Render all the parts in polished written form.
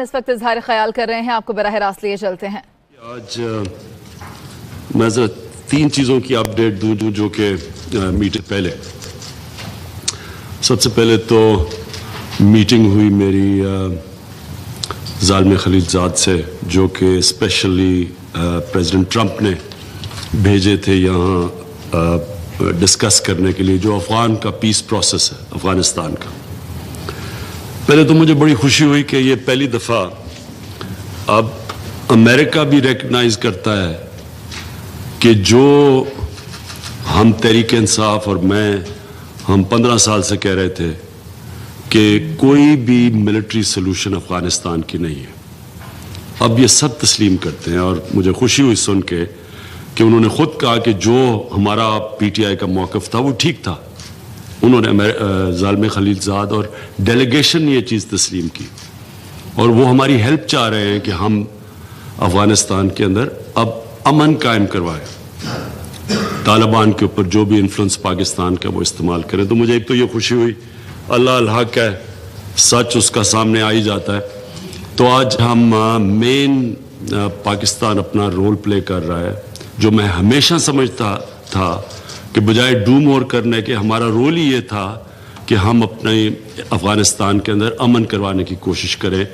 اس وقت اظہار خیال کر رہے ہیں، آپ کو براہ راست لیے چلتے ہیں۔ آج میں ذرا 3 چیزوں کی اپڈیٹ دوں جو کہ میٹنگ پہلے سب سے پہلے تو میٹنگ ہوئی میری ظالم خلیل زاد سے، جو کہ اسپیشلی پریزیڈنٹ ٹرمپ نے بھیجے تھے یہاں ڈسکس کرنے کے لیے، جو افغان کا پیس پروسیس ہے افغانستان کا۔ پہلے تو مجھے بڑی خوشی ہوئی کہ یہ پہلی دفعہ اب امریکہ بھی ریکگنائز کرتا ہے کہ جو ہم تحریک انصاف اور ہم 15 سال سے کہہ رہے تھے کہ کوئی بھی ملٹری سلوشن افغانستان کی نہیں ہے، اب یہ سب تسلیم کرتے ہیں۔ اور مجھے خوشی ہوئی سن کے کہ انہوں نے خود کہا کہ جو ہمارا پی ٹی آئی کا موقف تھا وہ ٹھیک تھا۔ انہوں نے ظالم خلیل زاد اور ڈیلیگیشن نے یہ چیز تسلیم کی، اور وہ ہماری ہیلپ چاہ رہے ہیں کہ ہم افغانستان کے اندر اب امن قائم کروائیں، طالبان کے اوپر جو بھی انفلوئنس پاکستان کا وہ استعمال کریں۔ تو مجھے ایک تو یہ خوشی ہوئی، اللہ الحق ہے، سچ اس کا سامنے آ ہی جاتا ہے۔ تو آج ہم مین پاکستان اپنا رول پلے کر رہا ہے، جو میں ہمیشہ سمجھتا تھا کہ بجائے ڈو مور کرنے کے ہمارا رول ہی یہ تھا کہ ہم اپنے افغانستان کے اندر امن کروانے کی کوشش کریں،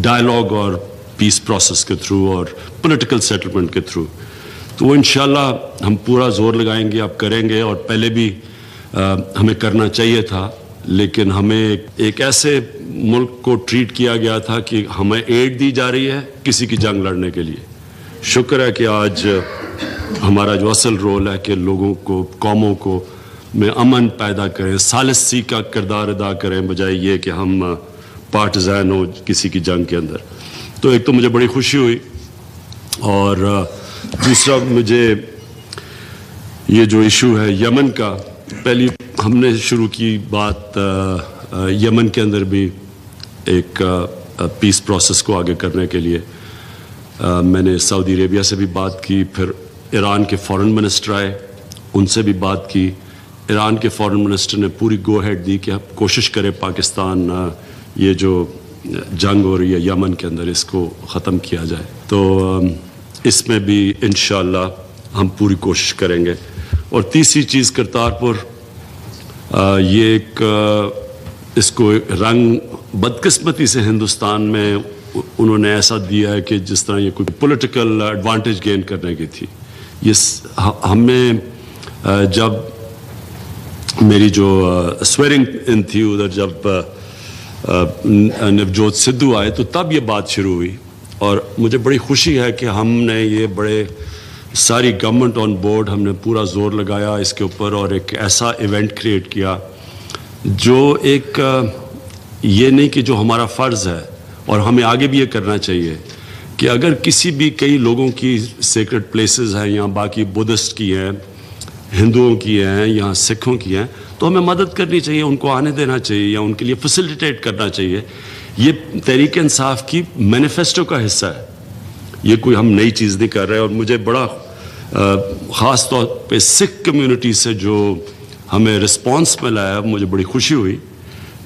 ڈائلاگ اور پیس پروسیس کے تھرو اور پولیٹیکل سیٹلمنٹ کے تھرو۔ تو وہ انشاءاللہ ہم پورا زور لگائیں گے، اب کریں گے، اور پہلے بھی ہمیں کرنا چاہیے تھا، لیکن ہمیں ایک ایسے ملک کو ٹریٹ کیا گیا تھا کہ ہمیں ایڈ دی جا رہی ہے کسی کی جنگ لڑنے کے لیے۔ شکر ہے کہ آج ہمارا جو اصل رول ہے کہ لوگوں کو، قوموں کو میں امن پیدا کریں، ثالثی کا کردار ادا کریں، بجائے یہ کہ ہم پارٹیزان ہو کسی کی جنگ کے اندر۔ تو ایک تو مجھے بڑی خوشی ہوئی، اور دوسرا مجھے یہ جو ایشو ہے یمن کا، پہلی ہم نے شروع کی بات یمن کے اندر بھی ایک پیس پروسیس کو آگے کرنے کے لیے۔ میں نے سعودی عربیہ سے بھی بات کی، پھر ایران کے فارن منسٹر آئے، ان سے بھی بات کی۔ ایران کے فارن منسٹر نے پوری گو ہیڈ دی کہ آپ کوشش کریں پاکستان یہ جو جنگ ہو رہی ہے یمن کے اندر اس کو ختم کیا جائے۔ تو اس میں بھی انشاءاللہ ہم پوری کوشش کریں گے۔ اور تیسری چیز کرتارپور، یہ ایک اس کو رنگ بدقسمتی سے ہندوستان میں انہوں نے ایسا دیا ہے کہ جس طرح یہ کوئی پولیٹیکل ایڈوانٹیج گین کرنے کی تھی۔ یہ ہمیں جب میری جو سویرنگ ان تھی ادھر، جب نوجوت سدھو آئے تو تب یہ بات شروع ہوئی، اور مجھے بڑی خوشی ہے کہ ہم نے یہ بڑے ساری گورنمنٹ آن بورڈ، ہم نے پورا زور لگایا اس کے اوپر، اور ایک ایسا ایونٹ کریٹ کیا جو ایک یہ نہیں کہ جو ہمارا فرض ہے، اور ہمیں آگے بھی یہ کرنا چاہیے کہ اگر کسی بھی کئی لوگوں کی سیکرڈ پلیسز ہیں، یہاں باقی بدھسٹ کی ہیں، ہندوؤں کی ہیں، یہاں سکھوں کی ہیں، تو ہمیں مدد کرنی چاہیے، ان کو آنے دینا چاہیے یا ان کے لیے فیسیلیٹیٹ کرنا چاہیے۔ یہ تحریک انصاف کی مینیفیسٹو کا حصہ ہے، یہ کوئی ہم نئی چیز نہیں کر رہے۔ اور مجھے بڑا خاص طور پہ سکھ کمیونٹی سے جو ہمیں رسپانس ملا ہے، مجھے بڑی خوشی ہوئی،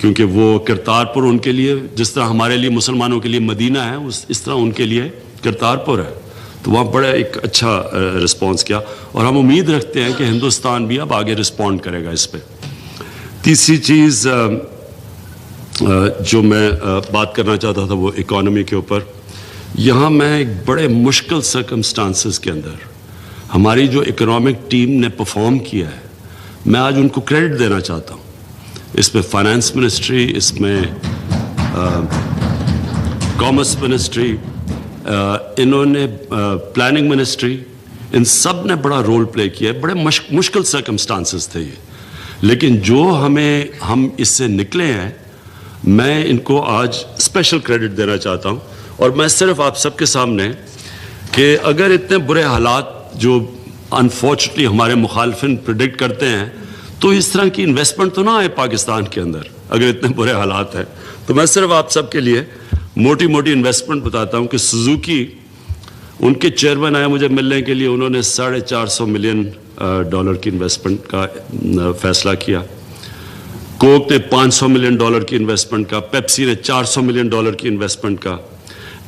کیونکہ وہ کرتارپور ان کے لیے جس طرح ہمارے لیے مسلمانوں کے لیے مدینہ ہے، اس طرح ان کے لیے کرتارپور ہے۔ تو وہاں بڑا ایک اچھا رسپانس کیا، اور ہم امید رکھتے ہیں کہ ہندوستان بھی اب آگے رسپونڈ کرے گا اس پہ۔ تیسری چیز جو میں بات کرنا چاہتا تھا وہ اکانومی کے اوپر۔ یہاں میں ایک بڑے مشکل سرکمسٹانسز کے اندر ہماری جو اکنامک ٹیم نے پرفارم کیا ہے، میں آج ان کو کریڈٹ دینا چاہتا ہوں۔ اس میں فائنانس منسٹری، اس میں کامرس منسٹری، انہوں نے پلاننگ منسٹری، ان سب نے بڑا رول پلے کیا ہے۔ بڑے مشکل سرکمسٹانسز تھے یہ، لیکن جو ہم اس سے نکلے ہیں، میں ان کو آج اسپیشل کریڈٹ دینا چاہتا ہوں۔ اور میں صرف آپ سب کے سامنے کہ اگر اتنے برے حالات جو انفارچونیٹلی ہمارے مخالفین پریڈکٹ کرتے ہیں، تو اس طرح کی انویسٹمنٹ تو نہ آئے پاکستان کے اندر اگر اتنے برے حالات ہیں۔ تو میں صرف آپ سب کے لیے موٹی انویسٹمنٹ بتاتا ہوں کہ سوزوکی، ان کے چیئرمین آئے مجھے ملنے کے لیے، انہوں نے $450 ملین کی انویسٹمنٹ کا فیصلہ کیا۔ کوک نے $500 ملین کی انویسٹمنٹ کا، پیپسی نے $400 ملین کی انویسٹمنٹ کا،